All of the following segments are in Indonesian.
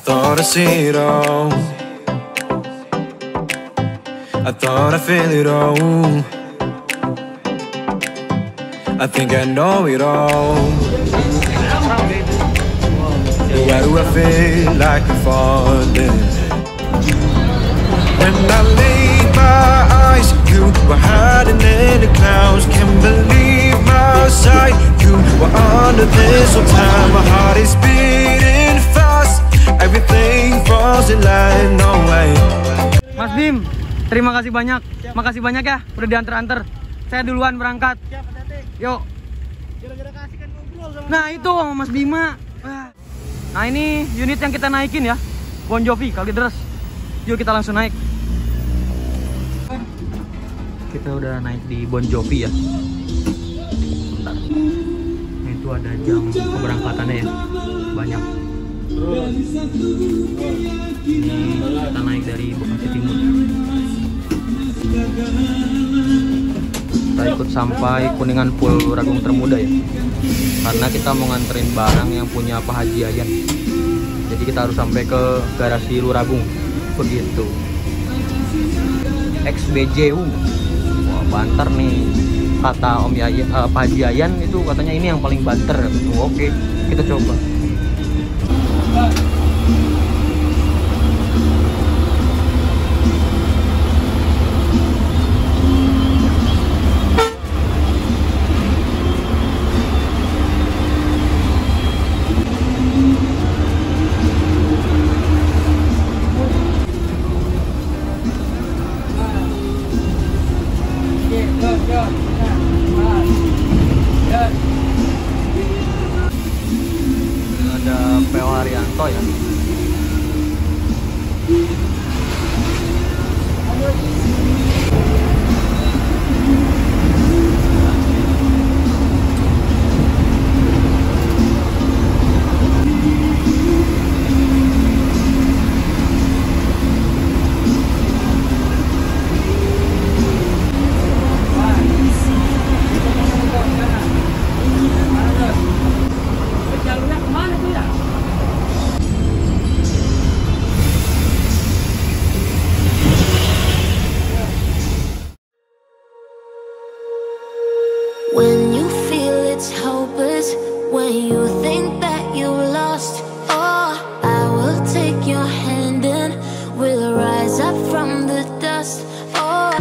thought I see it all. I thought I feel it all. I think I know it all. Why do I feel like I'm falling? When I laid my eyes, you were hiding in the clouds. Can't believe my sight. You were under this whole time. My heart is beating fast. Everything falls in line, no way. Mas Bim, terima kasih banyak. Makasih banyak ya, udah diantar-antar. Saya duluan berangkat. Yuk. Nah itu Mas Bima. Nah ini unit yang kita naikin ya, Bon Jovi Kalideres. Yuk kita langsung naik. Kita udah naik di Bon Jovi ya. Bentar. Nah, itu ada jam keberangkatannya ya, banyak. Ini kita naik dari Bekasi Timur. Kita ikut sampai Kuningan Pul Ragung Termuda ya, karena kita mau nganterin barang yang punya Pak Haji Ayan. Jadi kita harus sampai ke garasi Luragung begitu. XBJU. Wah, banter nih kata Om Yayan, Pak Haji Ayan itu katanya ini yang paling banter. Oke, kita coba. Ada P.O. Haryanto ya. When you feel it's hopeless, when you think that you lost, oh, I will take your hand and we'll rise up from the dust. Oh.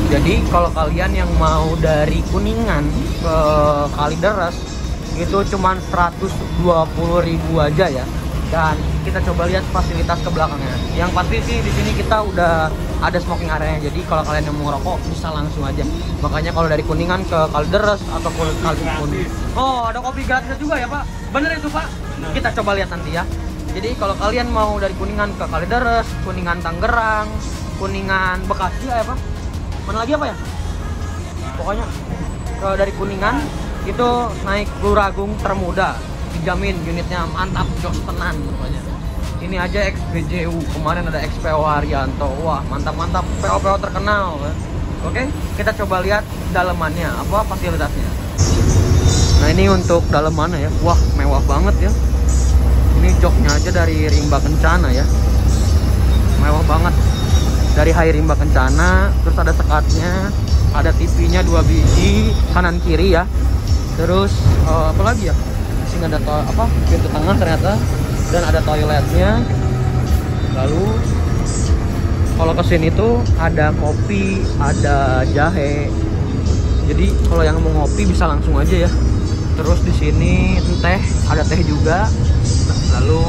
Jadi kalau kalian yang mau dari Kuningan ke Kalideres itu cuman 120.000 aja ya. Dan kita coba lihat fasilitas ke belakangnya. Yang pasti sih di sini kita udah ada smoking area, jadi kalau kalian yang mau ngerokok bisa langsung aja. Makanya kalau dari Kuningan ke Kalideres ataupun Kalipun, oh ada kopi gratis juga ya Pak? Bener itu Pak? Kita coba lihat nanti ya. Jadi kalau kalian mau dari Kuningan ke Kalideres, Kuningan Tangerang, Kuningan Bekasi apa? Mana lagi apa ya? Pokoknya dari Kuningan itu naik Luragung termuda, dijamin unitnya mantap, jos tenan pokoknya. Ini aja XPJU, kemarin ada XPO Haryanto, wah mantap-mantap, PO-PO terkenal. Oke, kita coba lihat dalemannya, apa fasilitasnya. Nah ini untuk dalemannya ya, wah mewah banget ya. Ini joknya aja dari Rimba Kencana ya, mewah banget. Dari Hai Rimba Kencana, terus ada sekatnya, ada TV-nya 2 biji kanan kiri ya. Terus apa lagi ya? Di sini ada pintu tengah ternyata, dan ada toiletnya. Lalu kalau kesini tuh ada kopi, ada jahe. Jadi kalau yang mau ngopi bisa langsung aja ya. Terus di sini teh, ada teh juga. Lalu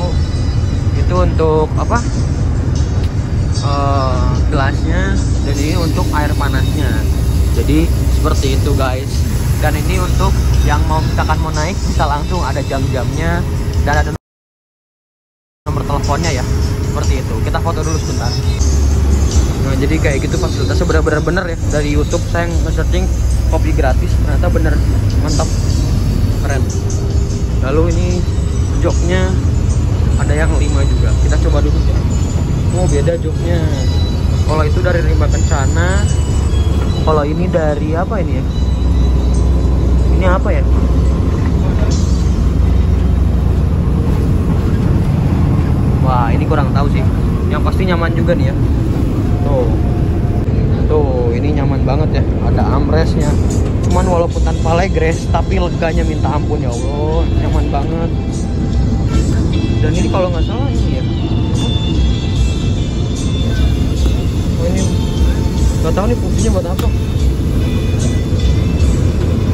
itu untuk apa? Gelasnya, dan ini untuk air panasnya. Jadi seperti itu guys. Dan ini untuk yang mau misalkan mau naik bisa langsung, ada jam-jamnya dan ada nomor teleponnya ya. Seperti itu. Kita foto dulu sebentar. Nah jadi kayak gitu fasilitasnya, bener-bener ya. Dari YouTube saya nge-searching kopi gratis, ternyata bener mantap, keren. Lalu ini joknya ada yang 5 juga. Kita coba dulu ya. Oh beda joknya. Kalau itu dari Rimba Kencana, kalau ini dari apa ini ya? Ini apa ya? Wah ini kurang tahu sih. Yang pasti nyaman juga nih ya. Tuh ini nyaman banget ya. Ada armrestnya. Cuman walaupun tanpa legress, tapi leganya minta ampun ya Allah. Nyaman banget. Dan ini kalau nggak salah ini ya. Oh ini nggak tahu nih fungsinya buat apa.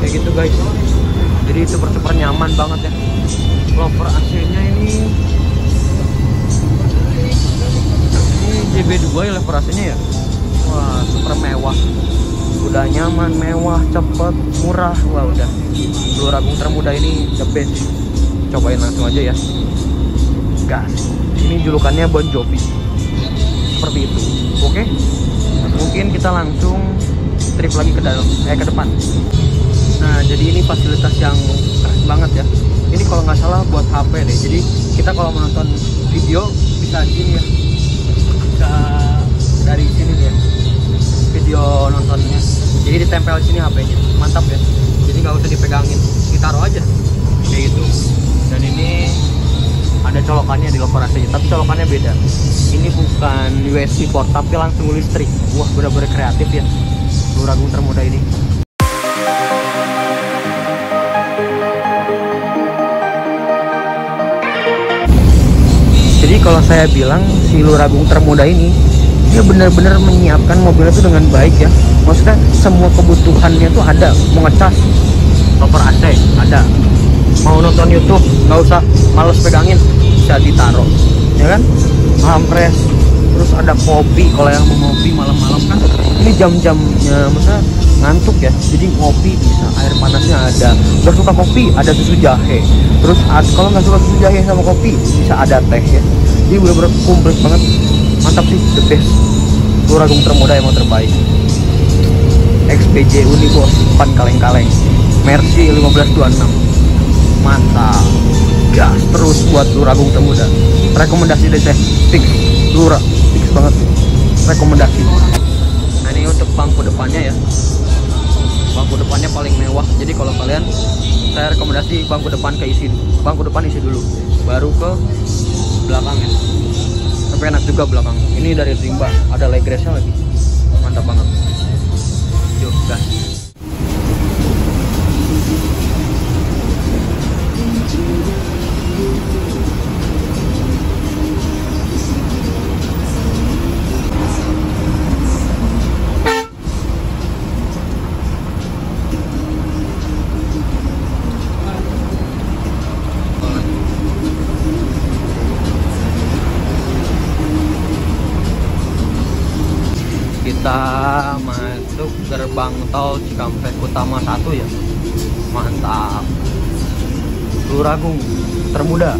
Kayak gitu guys. Jadi super nyaman banget ya. Loper AC-nya ini JB2 ya, loper AC-nya ya. Wah super mewah. Udah nyaman, mewah, cepet, murah. Wah udah. Luragung termuda ini the best. Cobain langsung aja ya. Gas. Ini julukannya Bon Jovi. Seperti itu. Oke. Mungkin kita langsung trip lagi ke dalam, ke depan. Nah, jadi ini fasilitas yang keren banget ya. Ini kalau nggak salah buat HP deh. Jadi kita kalau menonton video bisa gini ya. Bisa dari sini ya. Video nontonnya. Jadi ditempel di sini HP-nya. Mantap ya. Jadi nggak usah dipegangin, ditaruh aja. Kayak gitu. Dan ini ada colokannya di loper AC-nya, tapi colokannya beda. Ini bukan USB port, tapi langsung listrik. Wah, benar-benar kreatif ya Luragung termuda ini. Jadi kalau saya bilang si Luragung termuda ini, dia benar-benar menyiapkan mobilnya tuh dengan baik ya. Maksudnya semua kebutuhannya tuh ada. Mau ngecas, loper AC ada. Mau nonton YouTube nggak usah males pegangin, bisa ditaruh ya kan. Ampres, terus ada kopi kalau yang mau ngopi malam-malam kan. Ini jam-jamnya maksudnya ngantuk ya, jadi ngopi bisa, air panasnya ada. Nggak suka kopi ada susu jahe. Terus kalau nggak suka susu jahe sama kopi bisa ada teh ya. Jadi bener-bener komplit banget, mantap sih, the best. Luragung termuda emang terbaik. XPJ Uni bos, depan kaleng-kaleng, Mercy 1526. Mantap, gas terus buat Luragung termuda. Rekomendasi deh saya, fix banget, rekomendasi. Nah ini untuk bangku depannya ya. Bangku depannya paling mewah. Jadi kalau kalian, saya rekomendasi bangku depan bangku depan isi dulu, baru ke belakangnya. Tapi enak juga belakang. Ini dari Rimba, ada legressnya lagi, mantap banget. Yuk gas. Kita masuk gerbang tol Cikampek Utama 1 ya. Mantap. Luragung termuda.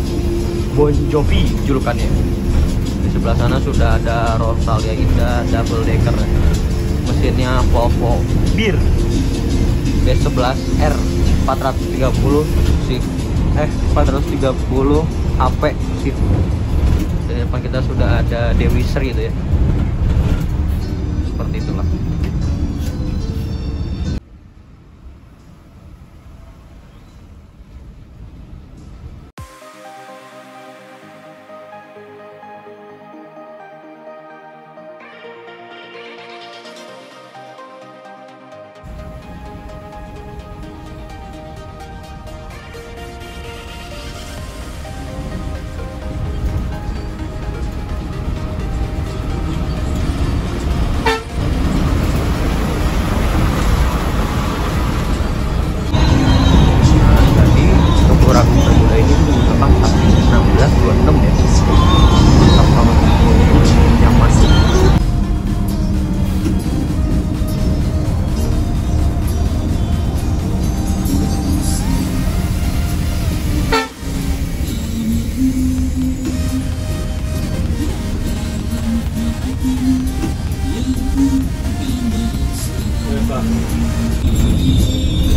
Bon Jovi julukannya. Di sebelah sana sudah ada Rosalia Indah double decker. Mesinnya Volvo Bir B11R 430 HP seat. Di depan kita sudah ada Dewi Sri itu ya. Seperti itulah.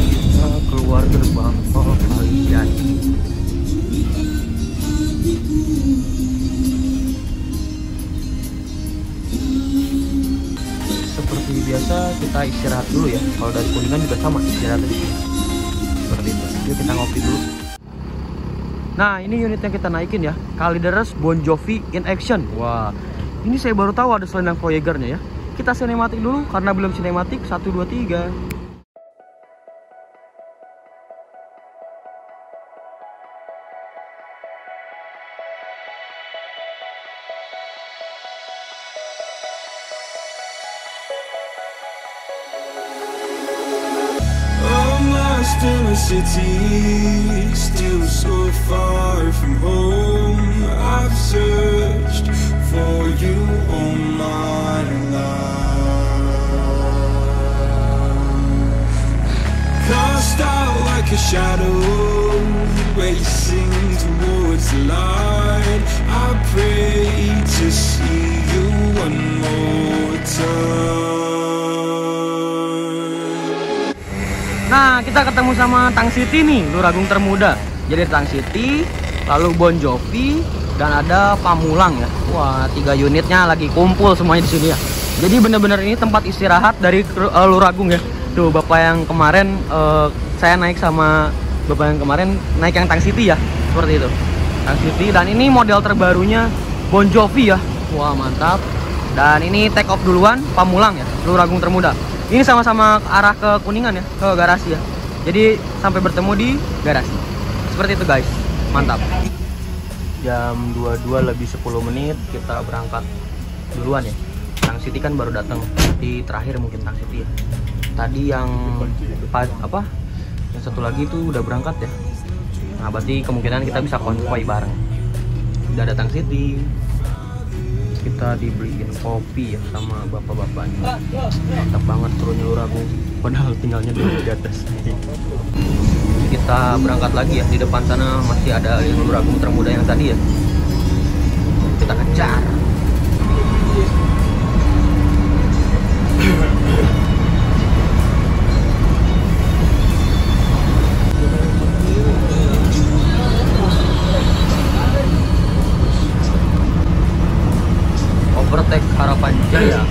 Kita keluar gerbang tol Kalijati. Seperti biasa kita istirahat dulu ya. Kalau dari Kuningan juga sama istirahat di sini. Seperti itu. Yuk kita ngopi dulu. Nah, ini unit yang kita naikin ya. Kalideres Bon Jovi in action. Wah, ini saya baru tahu ada selendang Voyager-nya ya. Kita sinematik dulu karena belum sinematik. 1, 2, 3. Lost in a city, still so far from home. I've searched for you all my life. Cast out like a shadow, racing towards the light. I pray to see you one more time. Nah, kita ketemu sama Tang City nih, Luragung termuda. Jadi Tang City, lalu Bon Jovi, dan ada Pamulang ya. Wah, 3 unitnya lagi kumpul semuanya di sini ya. Jadi bener-bener ini tempat istirahat dari Luragung ya. Tuh, bapak yang kemarin saya naik sama bapak yang kemarin naik yang Tang City ya. Seperti itu. Tang City, dan ini model terbarunya Bon Jovi ya. Wah, mantap. Dan ini take off duluan Pamulang ya, Luragung termuda. Ini sama-sama arah ke Kuningan ya, ke garasi ya. Jadi sampai bertemu di garasi. Seperti itu guys, mantap. Jam 22 lebih 10 menit kita berangkat duluan ya. Tang City kan baru datang, di terakhir mungkin Tang City ya. Tadi yang yang satu lagi itu udah berangkat ya. Nah berarti kemungkinan kita bisa konvoy bareng. Udah ada Tang City. Kita dibeliin kopi ya sama bapak-bapaknya. Mantap banget turunnya Luragung, padahal tinggalnya di atas. Kita berangkat lagi ya, di depan sana masih ada Luragung termuda yang tadi ya. Kita kejar. Overtake Harapan Jaya.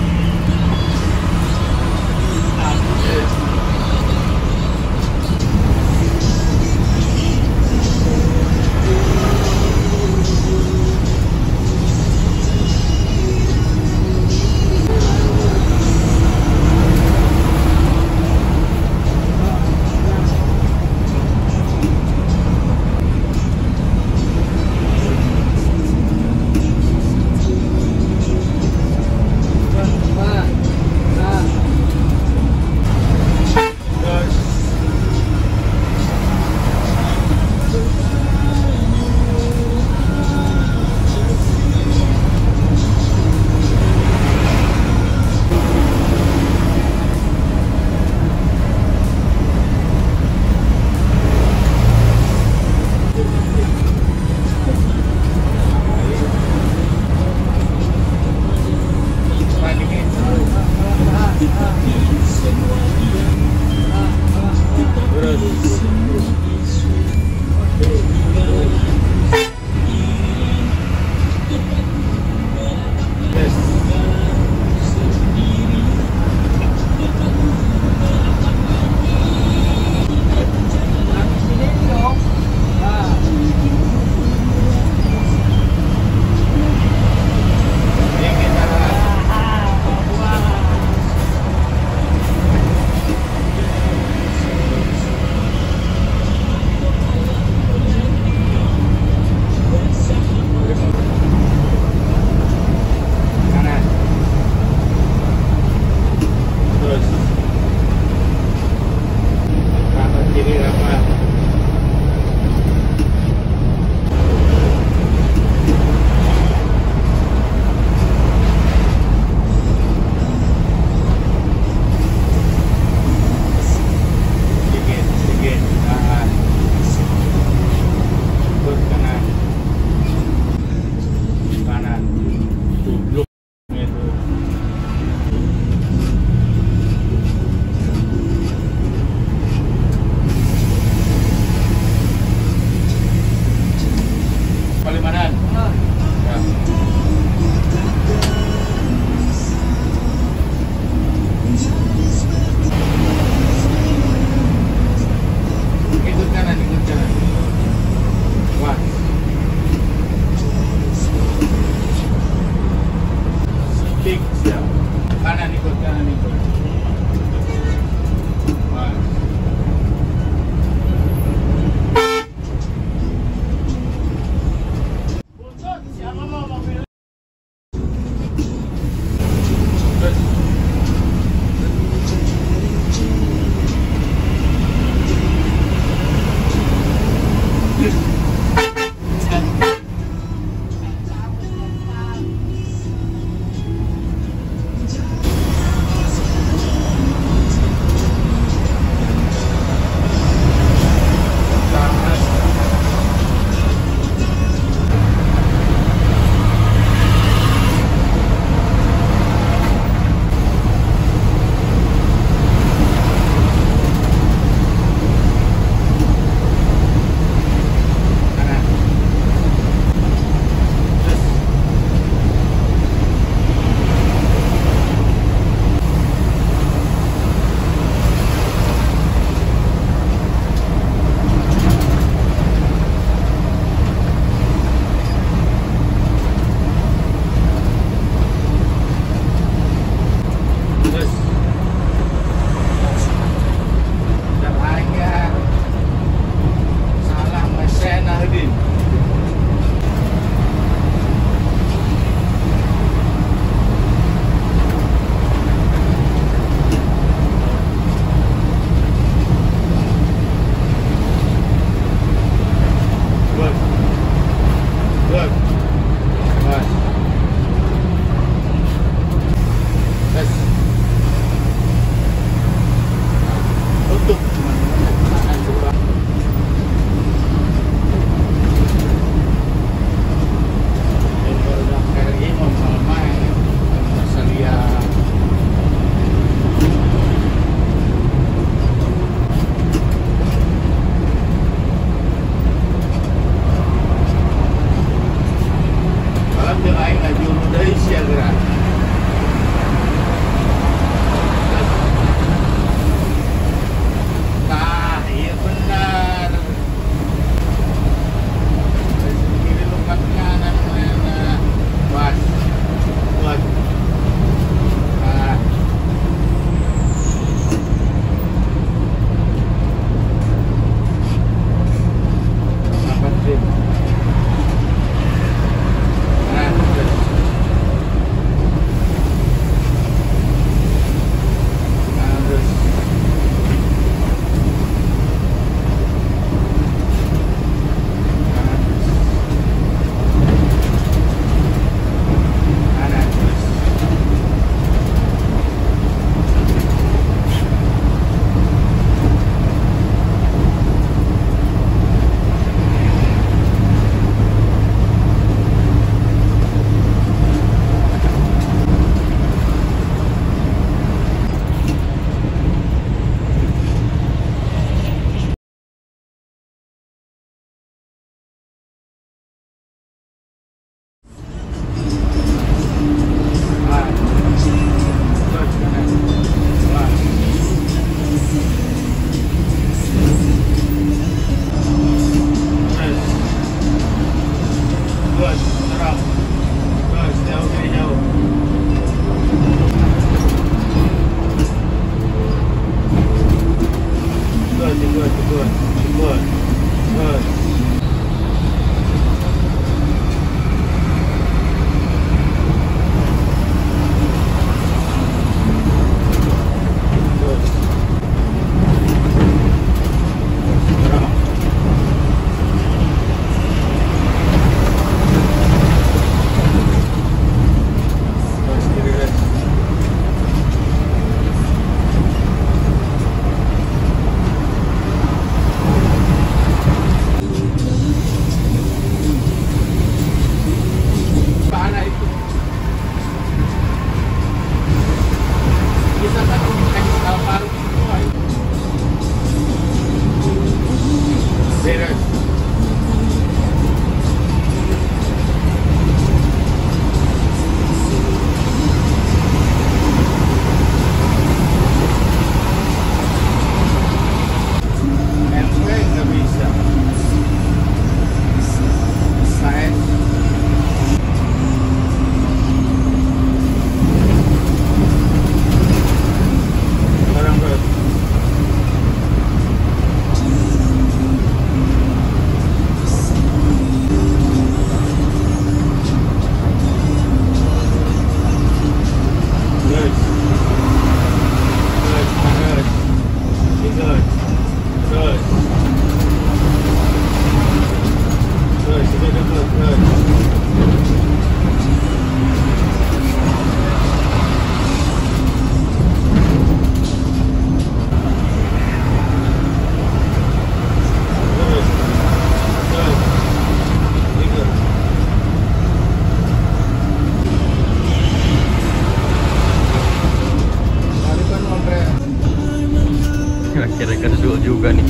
Akhirnya kedul juga nih,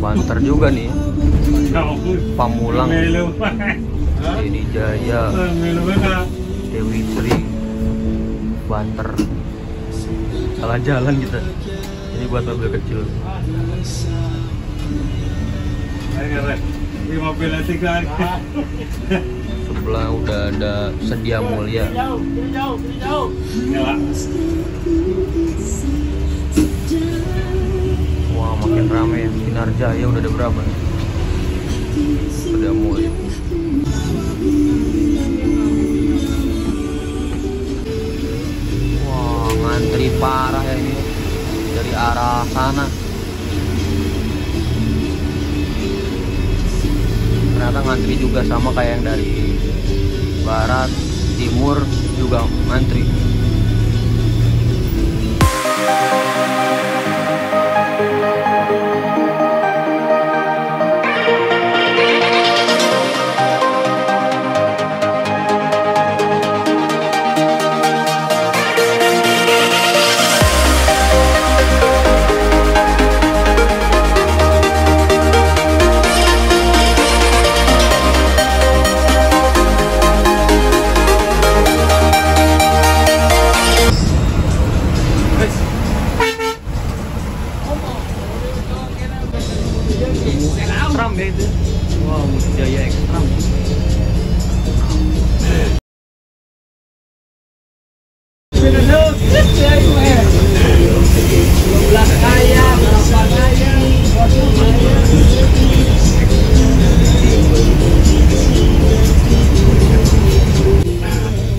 banter juga nih. Pamulang, Dedi Jaya, Dewi Sri, banter. Salah jalan kita. Ini buat mobil kecil. Sebelah udah ada Sedia Mulia. Wah, makin rame ya. Sinar Jaya udah ada berapa nih? Sedia Mulia. Wah, ngantri parah ya ini dari arah sana. Ternyata ngantri juga sama kayak yang dari barat, timur juga ngantri. Ekstram ya itu. Wow, Musi Jaya ekstram.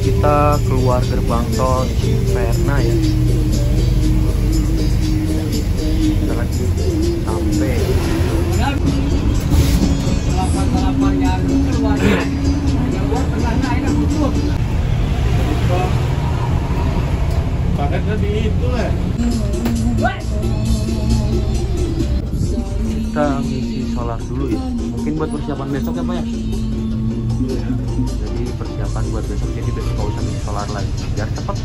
Kita keluar gerbang tol Ciperna ya. Kita lagi sampai. Kita ngisi solar dulu ya, mungkin buat persiapan besok ya Pak ya. Jadi persiapan buat besok, jadi besok nggak usah ngisi solar lagi biar cepat.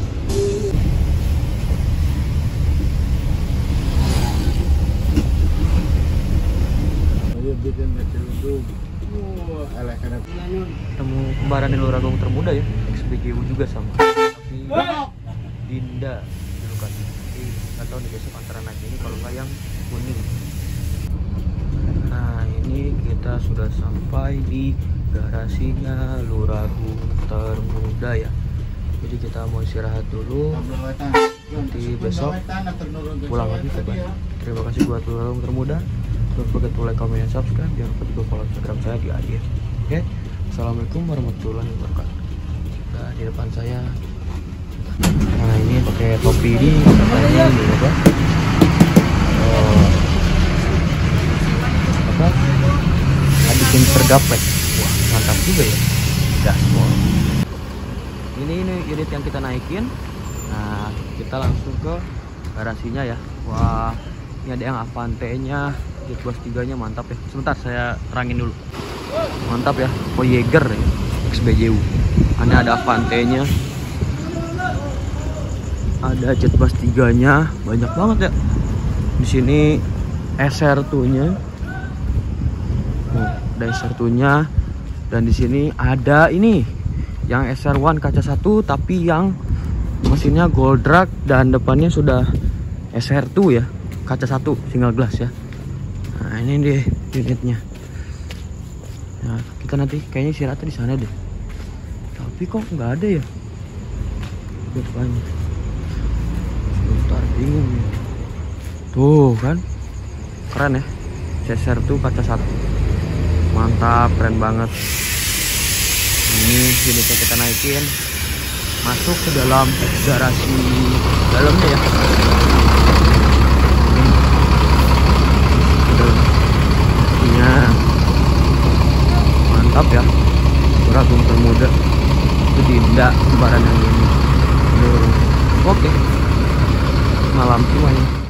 Ketemu kembaran di Luragung termuda ya, XBGU juga sama. Tapi Dinda dulu kan. Jadi nggak tahu nih besok antara naik ini kalau nggak yang kuning. Nah ini kita sudah sampai di garasinya Luragung termuda ya. Jadi kita mau istirahat dulu. Nanti besok pulang lagi ke Bandung. Terima kasih buat yang termuda. Don't forget to like, comment, and subscribe. Jangan lupa juga follow Instagram saya di Adil. Oke, assalamualaikum warahmatullahi wabarakatuh. Nah, di depan saya, nah ini pakai topi ini katanya ini apa? Bikin tergaplek. Wah, mantap juga ya. Gaspol. Ini unit yang kita naikin. Nah, kita langsung ke garasinya ya. Wah, ini ada yang Avante-nya, Jetbus 3-nya mantap ya. Sebentar saya terangin dulu. Mantap ya, Voyager ya, XBJU. Ini ada Avante-nya. Ada Jetbus 3-nya, banyak banget ya. Di sini SR2-nya. Ada SR2-nya. Dan di sini ada ini yang SR1 kaca 1 tapi yang mesinnya Goldrack dan depannya sudah SR2 ya, kaca 1 single glass ya. Nah, ini deh unitnya. Nah, kita nanti kayaknya istirahatnya di sana deh. Tapi kok nggak ada ya depannya. Sebentar, bingung nih. Tuh kan, keren ya. SR2 kaca 1. Mantap, keren banget. Ini unitnya kita naikin masuk ke dalam garasi dalamnya ya. Ini mantap ya, beragam termuda itu Dinda lebaran yang ini. Oke, malam semuanya.